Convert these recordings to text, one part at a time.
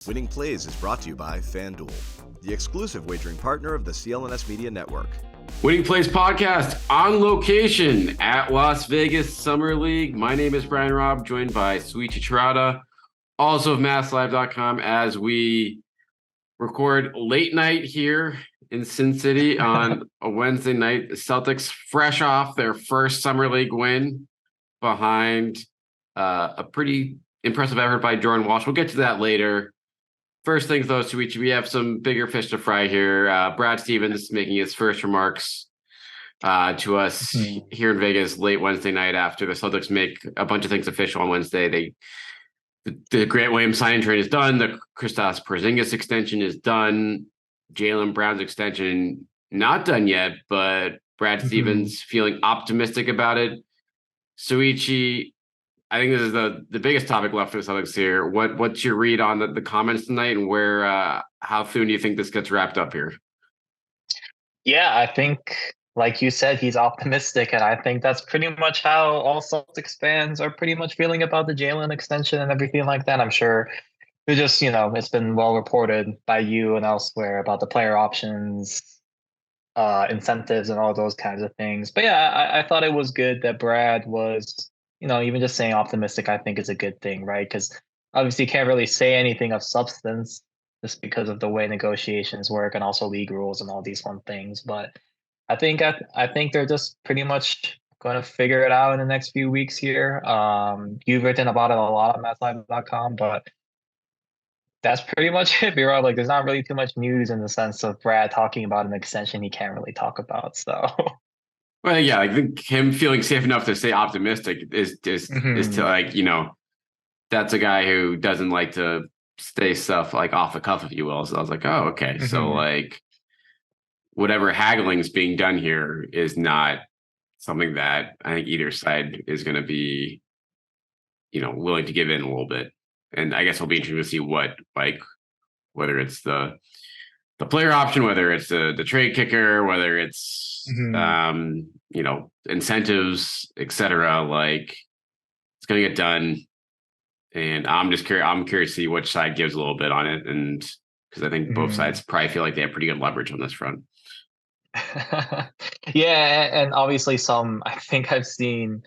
Winning Plays is brought to you by FanDuel, the exclusive wagering partner of the CLNS Media Network. Winning Plays podcast on location at Las Vegas Summer League. My name is Brian Robb, joined by Souichi Terada, also of MassLive.com, as we record late night here in Sin City on a Wednesday night. The Celtics fresh off their first Summer League win behind a pretty impressive effort by Jordan Walsh. We'll get to that later. First things though, Souichi, we have some bigger fish to fry here. Brad Stevens making his first remarks to us here in Vegas late Wednesday night after the Celtics make a bunch of things official on Wednesday. The Grant Williams signing trade is done. The Kristaps Porzingis extension is done. Jaylen Brown's extension not done yet, but Brad Stevens feeling optimistic about it. Souichi, I think this is the biggest topic left for the Celtics here. What's your read on the comments tonight, and where how soon do you think this gets wrapped up here? Yeah, I think, like you said, he's optimistic, and I think that's pretty much how all Celtics fans are pretty much feeling about the Jaylen extension and everything like that. I'm sure it just, it's been well reported by you and elsewhere about the player options, incentives, and all those kinds of things. But yeah, I thought it was good that Brad was, even just saying optimistic, I think is a good thing, right? Because obviously you can't really say anything of substance just because of the way negotiations work and also league rules and all these fun things. But I think they're just pretty much going to figure it out in the next few weeks here. You've written about it a lot on MassLive.com, but that's pretty much it, B-Rob. Like, there's not really too much news in the sense of Brad talking about an extension he can't really talk about. So. Well, yeah, I think him feeling safe enough to say optimistic is to that's a guy who doesn't like to say stuff like off the cuff, if you will. So I was like, oh, okay. So like whatever haggling's being done here is not something that I think either side is going to be, willing to give in a little bit. And I guess it'll be interesting to see whether it's the player option, whether it's the trade kicker, whether it's incentives, etc. Like, it's gonna get done, and I'm curious to see which side gives a little bit on it, and because I think both sides probably feel like they have pretty good leverage on this front. Yeah, and obviously I think I've seen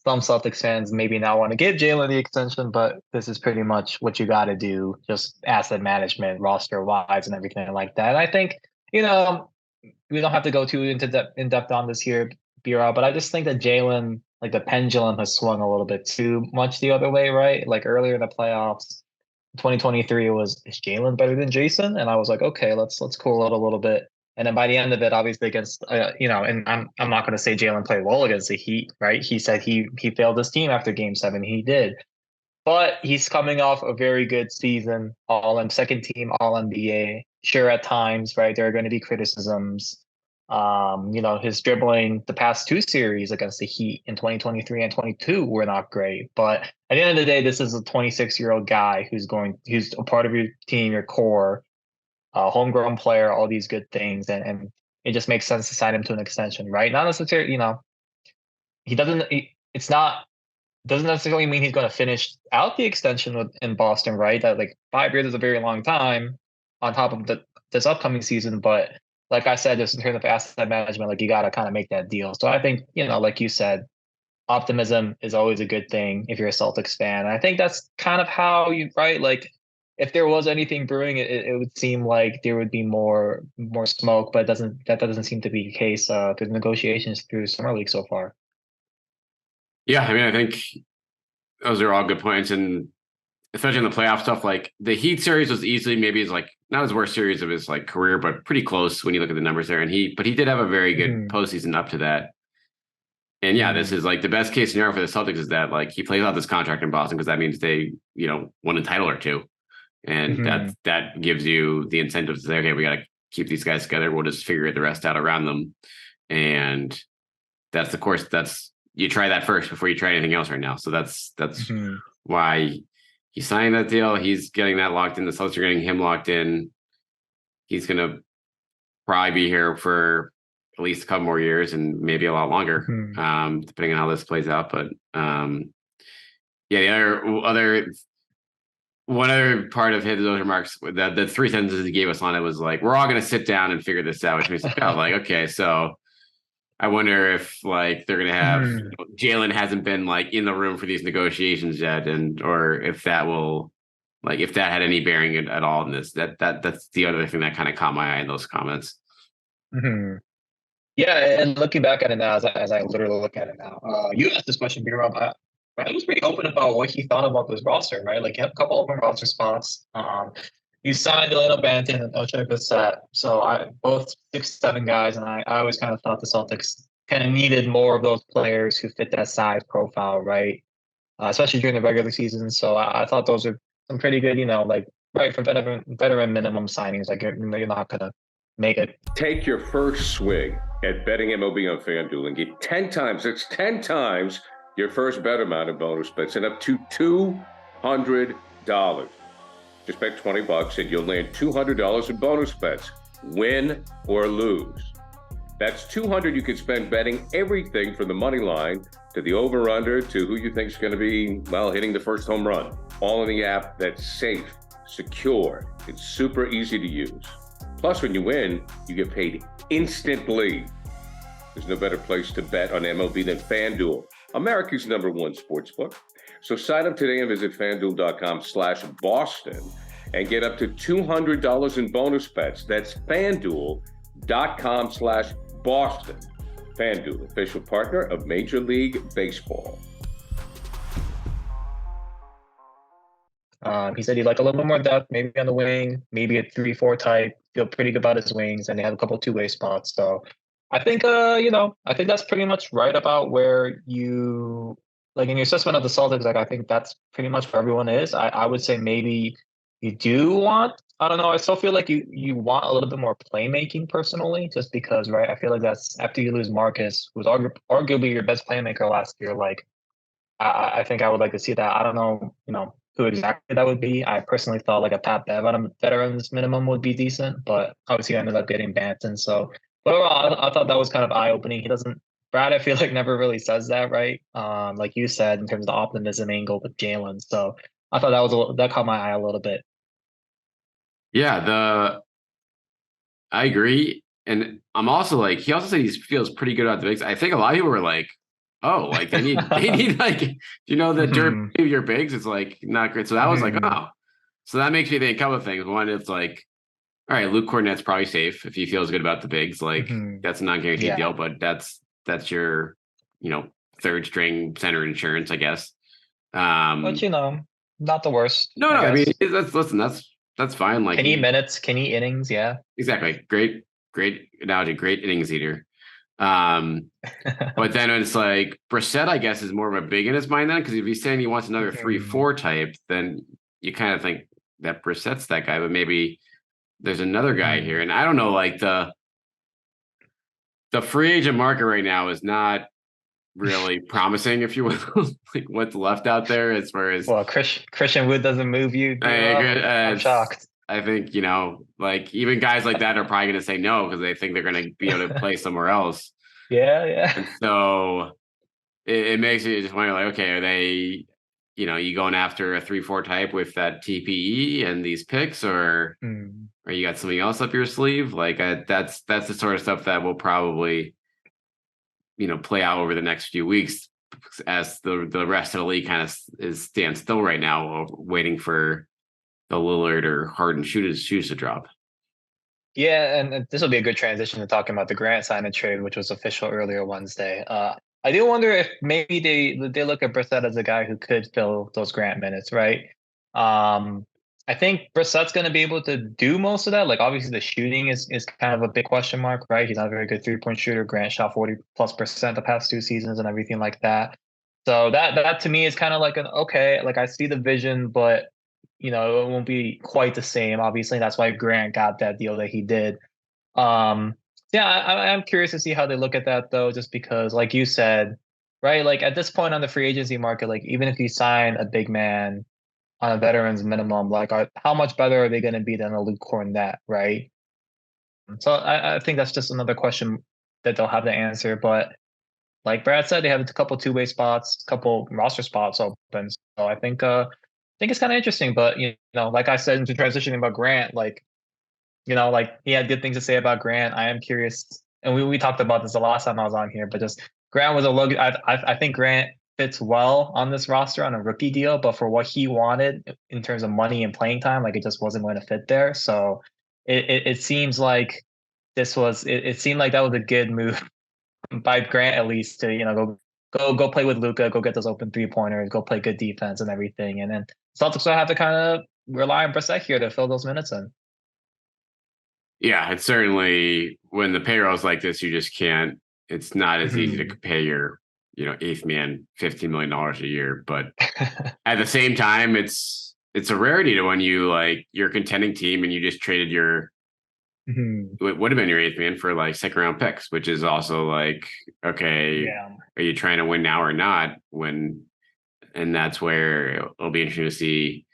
some Celtics fans maybe now want to give Jaylen the extension, but this is pretty much what you got to do, just asset management, roster wise, and everything like that. And I think, we don't have to go too in depth on this here, B-Rob, but I just think that Jaylen, like, the pendulum has swung a little bit too much the other way, right? Like earlier in the playoffs, 2023 is Jaylen better than Jason? And I was like, okay, let's cool it a little bit. And then by the end of it, obviously against, and I'm not going to say Jaylen played well against the Heat, right? He said he failed his team after Game 7. He did. But he's coming off a very good season, second team All-NBA. Sure, at times, right, there are going to be criticisms. His dribbling the past two series against the Heat in 2023 and 22 were not great. But at the end of the day, this is a 26-year-old guy who's a part of your team, your core, homegrown player, all these good things, and it just makes sense to sign him to an extension, right? Not necessarily, doesn't necessarily mean he's going to finish out the extension in Boston, right? That, like, 5 years is a very long time on top of this upcoming season. But like I said, just in terms of asset management, like, you got to kind of make that deal. So I think, like you said, optimism is always a good thing if you're a Celtics fan. And I think that's kind of how right? Like, if there was anything brewing, it would seem like there would be more smoke, but that doesn't seem to be the case through the negotiations through Summer League so far. Yeah, I mean, I think those are all good points, and especially in the playoff stuff, like the Heat series was easily maybe is like not his worst series of his like career, but pretty close when you look at the numbers there. And he did have a very good postseason up to that. And yeah, this is like the best case scenario for the Celtics is that like he plays out this contract in Boston because that means they won a title or two. And that gives you the incentive to say, okay, we got to keep these guys together. We'll just figure the rest out around them. And that's, of course, you try that first before you try anything else right now. So that's why he's signing that deal. He's getting that locked in. The Celtics are getting him locked in. He's going to probably be here for at least a couple more years and maybe a lot longer, depending on how this plays out. But the other one other part of those remarks, that the 3 sentences he gave us on it was like, we're all going to sit down and figure this out, which means, oh, like, okay, so I wonder if like they're going to have Jaylen hasn't been like in the room for these negotiations yet, or if that will, like, if that had any bearing at all in this. That's the other thing that kind of caught my eye in those comments. Mm-hmm. Yeah, and looking back at it now, as I literally look at it now, you asked this question, B-Rob. Brad was pretty open about what he thought about this roster, right? Like, you have a couple open roster spots. You signed Delano Banton and Ochai Bissett. So both 6'7" guys, and I always kind of thought the Celtics kind of needed more of those players who fit that size profile, right? Especially during the regular season. So I thought those are some pretty good, like, right, for veteran minimum signings. Like, you're not gonna make it. Take your first swing at betting MLB on FanDuel and get 10 times. It's 10 times your first bet amount in bonus bets and up to $200. Just bet $20 and you'll land $200 in bonus bets, win or lose. That's $200 you could spend betting everything from the money line to the over-under to who you think is going to be, hitting the first home run. All in the app that's safe, secure, it's super easy to use. Plus, when you win, you get paid instantly. There's no better place to bet on MLB than FanDuel, America's #1 sportsbook. So sign up today and visit FanDuel.com/Boston and get up to $200 in bonus bets. That's FanDuel.com/Boston. FanDuel, official partner of Major League Baseball. He said he'd like a little bit more depth, maybe on the wing, maybe a 3-4 type. Feel pretty good about his wings, and they have a couple of two-way spots. So I think, I think that's pretty much right about where you, like, in your assessment of the Celtics, like, I think that's pretty much where everyone is. I would say maybe you do want, I don't know, I still feel like you want a little bit more playmaking personally, just because, right? I feel like that's after you lose Marcus, who was arguably your best playmaker last year. Like, I think I would like to see that. I don't know, who exactly that would be. I personally thought like a Pat Bev on a veteran's minimum would be decent, but obviously I ended up getting Banton. So, but overall, I thought that was kind of eye-opening. Brad, I feel like never really says that, right? Like you said, in terms of the optimism angle with Jaylen. So I thought that caught my eye a little bit. Yeah, I agree. And I'm also like, he also said he feels pretty good about the bigs. I think a lot of people were like, oh, like they need like, that during your bigs, it's like not great. So that was like, oh, so that makes me think a couple of things. One, it's like, all right, Luke Cornett's probably safe if he feels good about the bigs. Like that's a non-guaranteed deal, but that's your, third string center insurance, I guess. But not the worst. No, I mean, that's fine. Like, can he minutes? Can he innings? Yeah, exactly. Great analogy. Great innings eater. But then it's like Brissett, I guess, is more of a big in his mind then, because if he's saying he wants another 3-4 type, then you kind of think that Brissett's that guy, but maybe there's another guy here. And I don't know, like the free agent market right now is not really promising, if you will, like what's left out there as far as. Well, Christian Wood doesn't move you. I'm shocked. I think, like even guys like that are probably going to say no because they think they're going to be able to play somewhere else. Yeah. And so it makes you just wonder, like, okay, are they, you going after a 3-4 type with that TPE and these picks, or you got something else up your sleeve? Like that's the sort of stuff that will probably, play out over the next few weeks as the rest of the league kind of stands still right now, waiting for the Lillard or Harden shoes to drop. Yeah, and this will be a good transition to talking about the Grant sign trade, which was official earlier Wednesday. I do wonder if maybe they look at Brissett as a guy who could fill those Grant minutes, right? I think Brissett's going to be able to do most of that. Like, obviously the shooting is kind of a big question mark, right? He's not a very good 3-point shooter. Grant shot 40+% the past 2 seasons and everything like that. So that to me is kind of like like I see the vision, but it won't be quite the same. Obviously, that's why Grant got that deal that he did. I'm curious to see how they look at that, though, just because, like you said, right, like at this point on the free agency market, like even if you sign a big man on a veteran's minimum, like how much better are they going to be than a Luke Cornett, right? So I think that's just another question that they'll have to answer. But like Brad said, they have a couple two-way spots, couple roster spots open. So I think think it's kind of interesting, but like I said, into transitioning about Grant, like like he had good things to say about Grant. I am curious, and we talked about this the last time I was on here, but just Grant was a look. I think Grant fits well on this roster on a rookie deal, but for what he wanted in terms of money and playing time, like it just wasn't going to fit there. So it seems like it seemed like that was a good move by Grant at least to go play with Luka, go get those open 3-pointers, go play good defense and everything, and then Celtics will have to kind of rely on Brissett here to fill those minutes in. Yeah, it's certainly when the payroll's like this, you just can't. It's not as easy to pay your, eighth man $15 million a year. But at the same time, it's a rarity to when you're a contending team and you just traded your what would have been your eighth man for like second round picks, which is also like, okay, are you trying to win now or not? And that's where it'll be interesting to see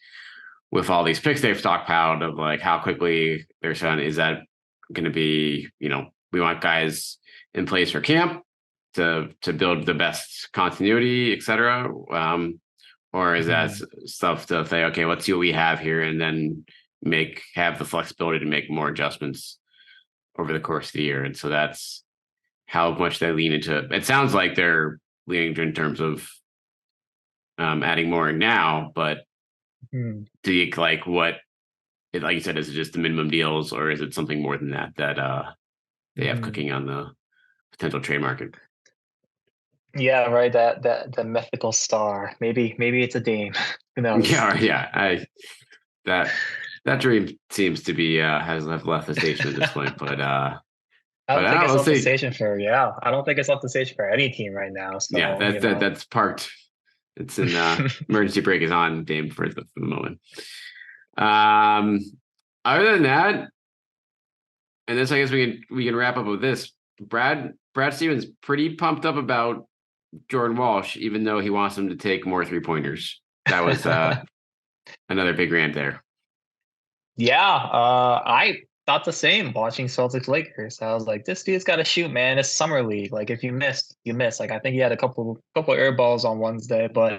with all these picks they've stockpiled of like how quickly they're selling. Is that going to be, we want guys in place for camp to build the best continuity, et cetera. Or is that stuff to say, okay, let's see what we have here and then have the flexibility to make more adjustments over the course of the year. And so that's how much they lean into it. It sounds like they're leaning in terms of adding more now, but do you like you said, is it just the minimum deals or is it something more than that they have cooking on the potential trade market? Yeah, right. That mythical star. Maybe it's a Dame. Who knows? Yeah. That dream seems to be has left the station at this point, but I don't think it's left the station for I don't think it's left the station for any team right now. So yeah, that's parked. It's an emergency brake is on Dame for the moment. Other than that, and this I guess we can wrap up with this. Brad Stevens pretty pumped up about Jordan Walsh, even though he wants him to take more 3-pointers. That was another big rant there. Yeah, I thought the same watching Celtics Lakers. I was like, this dude's got to shoot, man. It's summer league. Like if you missed, you missed. Like I think he had a couple air balls on Wednesday, but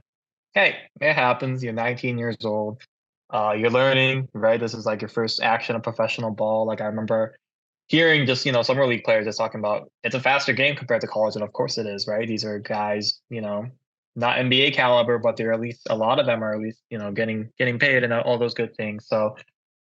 hey, it happens. You're 19 years old. You're learning, right? This is like your first action of professional ball. Like I remember hearing just summer league players just talking about it's a faster game compared to college, and of course it is, right? These are guys, not NBA caliber, but they're at least a lot of them are at least getting paid and all those good things. So,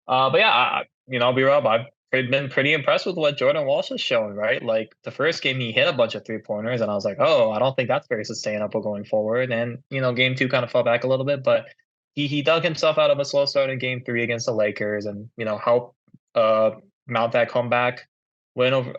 but yeah, B-Rob, I've been pretty impressed with what Jordan Walsh has shown, right? Like the first game he hit a bunch of 3-pointers, and I was like, oh, I don't think that's very sustainable going forward. And game 2 kind of fell back a little bit, but he dug himself out of a slow start in game 3 against the Lakers, and helped mount that comeback win over,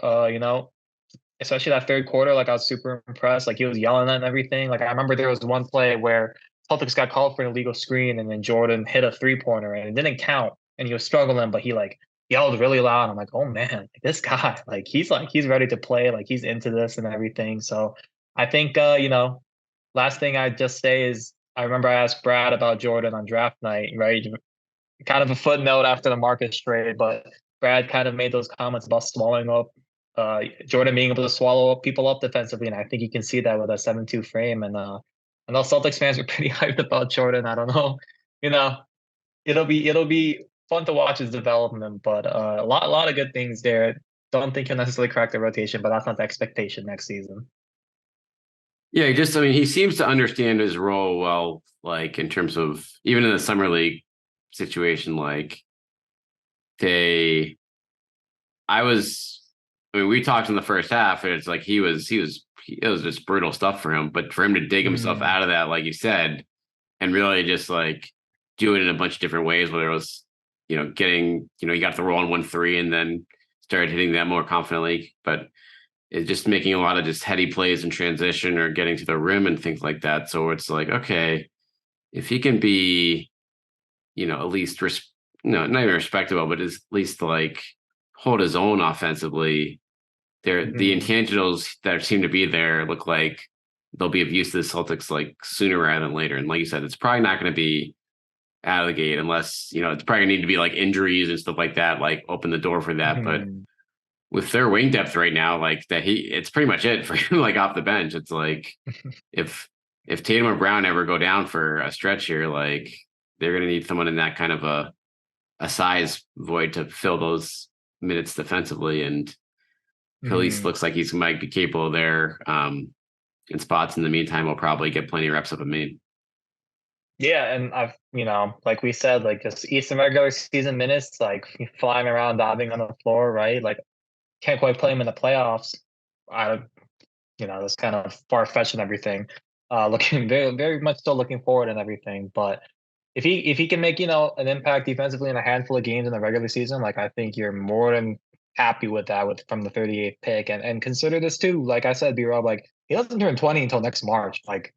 especially that third quarter. Like I was super impressed. Like he was yelling and everything. Like I remember there was one play where Celtics got called for an illegal screen, and then Jordan hit a 3-pointer and it didn't count, and he was struggling, but he like yelled really loud. I'm like, oh man, this guy, he's ready to play. Like he's into this and everything. So I think last thing I'd just say is I remember I asked Brad about Jordan on draft night, right? Kind of a footnote after the Marcus trade, but Brad kind of made those comments about swallowing up Jordan being able to swallow people up defensively, and I think you can see that with a 7-2 frame. And I know Celtics fans are pretty hyped about Jordan. I don't know, it'll be fun to watch his development, but a lot of good things there. Don't think he'll necessarily crack the rotation, but that's not the expectation next season. Yeah, he seems to understand his role well, like in terms of even in the summer league situation, we talked in the first half, and it's like it was just brutal stuff for him. But for him to dig himself out of that, like you said, and really just like do it in a bunch of different ways, whether it was, getting, he got the roll on 1-3 and then started hitting that more confidently, but it's just making a lot of just heady plays in transition or getting to the rim and things like that. So it's like, okay, if he can be, at least, not even respectable, but at least like hold his own offensively, the intangibles that seem to be there look like they'll be of use to the Celtics like sooner rather than later. And like you said, it's probably not going to be out of the gate unless, it's probably gonna need to be like injuries and stuff like that, like open the door for that. But with their wing depth right now, it's pretty much it for him, like off the bench. It's like if Tatum or Brown ever go down for a stretch here, like they're going to need someone in that kind of a size void to fill those minutes defensively. And Khalees looks like he's might be capable there in spots. In the meantime, we'll probably get plenty of reps up a main. Yeah, and I've, like we said, like just Eastern regular season minutes, like flying around, diving on the floor, right? Like can't quite play him in the playoffs. That's kind of far-fetched and everything. Looking very, very much still looking forward and everything. But if he can make, an impact defensively in a handful of games in the regular season, like I think you're more than happy with that from the 38th pick. And consider this too, like I said, B-Rob, like he doesn't turn 20 until next March. Like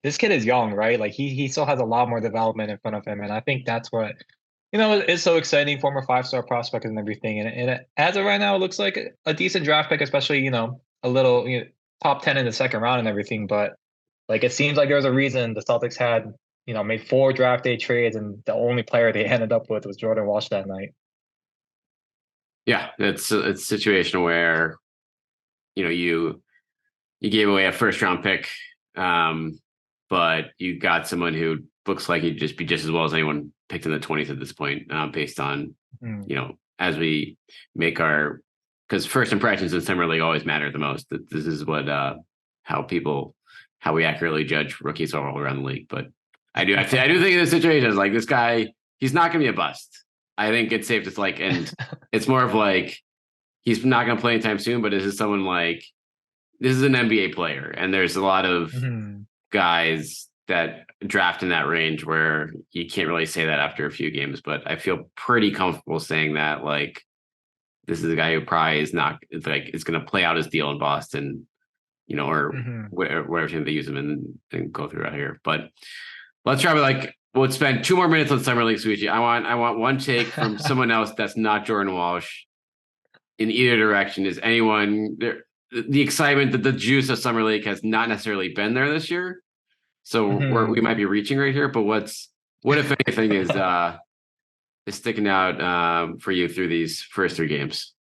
this kid is young, right? Like he still has a lot more development in front of him. And I think that's what, is so exciting, former 5-star prospect and everything. And as of right now, it looks like a decent draft pick, especially, a little, top 10 in the second round and everything. But like, it seems like there was a reason the Celtics had, made 4 draft day trades, and the only player they ended up with was Jordan Walsh that night. Yeah, it's a situation where, you gave away a first round pick, but you got someone who looks like he'd just be just as well as anyone picked in the 20s at this point, based on, as we make because first impressions in Summer League always matter the most. This is what how we accurately judge rookies all around the league. But I do think in this situation is like this guy, he's not going to be a bust. I think it's safe to and it's more of like he's not going to play anytime soon. But this is someone like this is an NBA player, and there's a lot of guys that draft in that range where you can't really say that after a few games. But I feel pretty comfortable saying that like this is a guy who probably is going to play out his deal in Boston, or whatever team they use him in and go through out here. But let's try to we'll spend 2 more minutes on Summer League, Souichi. I want one take from someone else that's not Jordan Walsh in either direction. Is anyone there? The excitement, the juice of Summer League has not necessarily been there this year. So we might be reaching right here, but what if anything is sticking out for you through these first 3 games?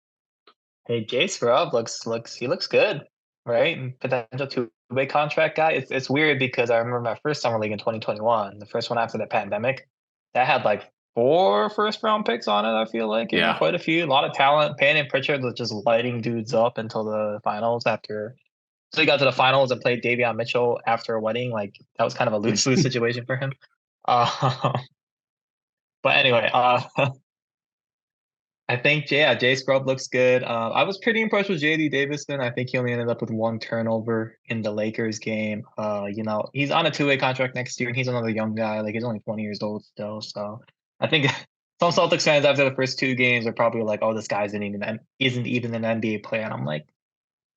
Hey, Jace Robb looks good, right? And potential 2-way contract guy. It's weird because I remember my first Summer League in 2021, the first one after the pandemic, that had like 4 first-round picks on it. I feel like quite a few, a lot of talent. Payne and Pritchard was just lighting dudes up until the finals after. So he got to the finals and played Davion Mitchell after a wedding. Like that was kind of a lose-lose situation for him. But anyway, I think Jay Scrub looks good. I was pretty impressed with JD Davison. I think he only ended up with 1 turnover in the Lakers game. He's on a 2-way contract next year, and he's another young guy. Like he's only 20 years old still. So I think some Celtics fans after the first 2 games are probably like, "Oh, this guy isn't even an NBA player." And I'm like,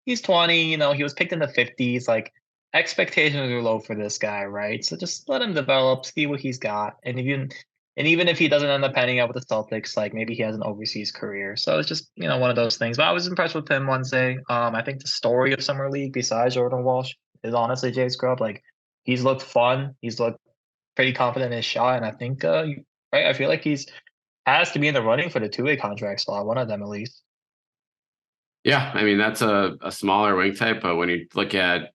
he's 20, he was picked in the 50s. Like expectations are low for this guy, right? So just let him develop, see what he's got. And even if he doesn't end up panning out with the Celtics, like maybe he has an overseas career. So it's just, one of those things. But I was impressed with him Wednesday. I think the story of Summer League besides Jordan Walsh is honestly Jay Scrub. Like he's looked fun. He's looked pretty confident in his shot. And I think, right, I feel like has to be in the running for the 2-way contract slot, one of them at least. Yeah, I mean, that's a smaller wing type, but when you look at,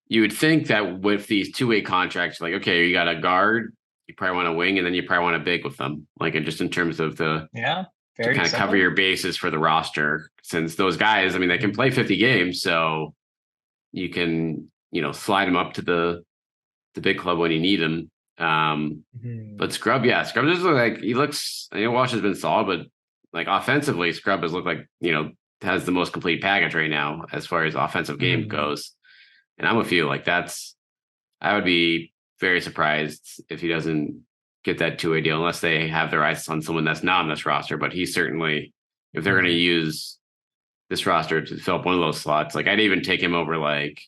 you would think that with these 2-way contracts, like, okay, you got a guard, you probably want a wing, and then you probably want a big with them. Like, just in terms of to kind of cover your bases for the roster, since those guys, I mean, they can play 50 games, so you can, slide them up to the big club when you need them. But Scrub just look like Walsh has been solid, but like offensively, Scrub has looked like, has the most complete package right now as far as offensive game goes. And I'm with you. Like I would be very surprised if he doesn't get that 2-way deal unless they have their eyes on someone that's not on this roster. But he's certainly, if they're going to use this roster to fill up one of those slots, like I'd even take him over like,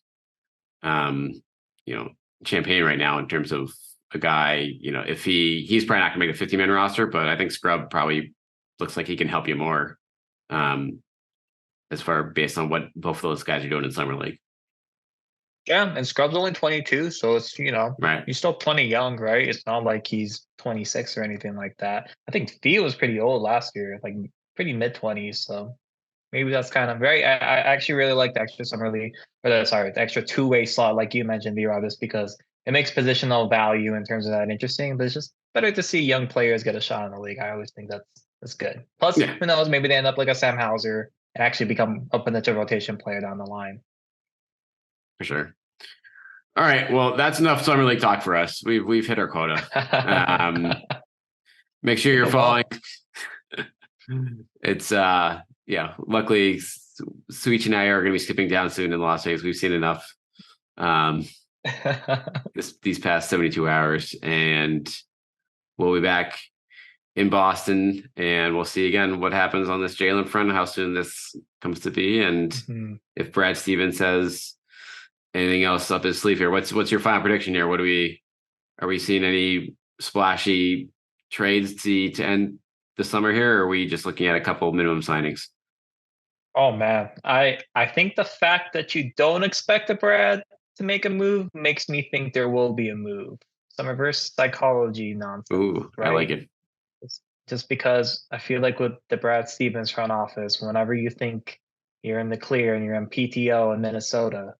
Champagne right now in terms of a guy, if he's probably not gonna make the 50-man roster, but I think Scrub probably looks like he can help you more. As far based on what both of those guys are doing in Summer League. Yeah, and Scrub's only 22, so it's, right. He's still plenty young, right? It's not like he's 26 or anything like that. I think Theo was pretty old last year, like pretty mid-20s, so maybe that's kind of very. I actually really like the extra Summer League, the extra 2-way slot, like you mentioned, B-Rob, just because it makes positional value in terms of that interesting, but it's just better to see young players get a shot in the league. I always think that's good. Plus, Yeah. who knows? Maybe they end up like a Sam Hauser and actually become a potential rotation player down the line. For sure. All right. Well, that's enough summer league talk for us. We've hit our quota. Make sure you're following. It's luckily Souichi and I are going to be skipping down soon in Las Vegas. We've seen enough these past 72 hours, and we'll be back in Boston, and we'll see again what happens on this Jaylen front, how soon this comes to be, and if Brad Stevens says anything else up his sleeve here. What's your final prediction here? Are we seeing any splashy trades to end the summer here, or are we just looking at a couple minimum signings? Oh man, I think the fact that you don't expect a Brad to make a move makes me think there will be a move. Some reverse psychology nonsense. Ooh, right? I like it. Just because I feel like with the Brad Stevens front office, whenever you think you're in the clear and you're in PTO in Minnesota,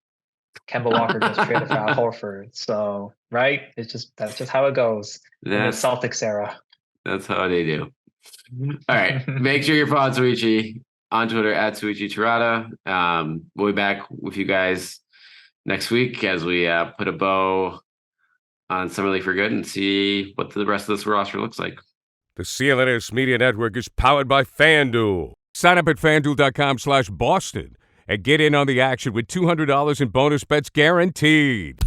Kemba Walker just traded for Al Horford. So, right? That's just how it goes in the Celtics era. That's how they do. All right. Make sure you're following Souichi on Twitter at Souichi Terada. We'll be back with you guys next week as we put a bow on Summer League for good and see what the rest of this roster looks like. The CLNS Media Network is powered by FanDuel. Sign up at FanDuel.com/Boston and get in on the action with $200 in bonus bets guaranteed.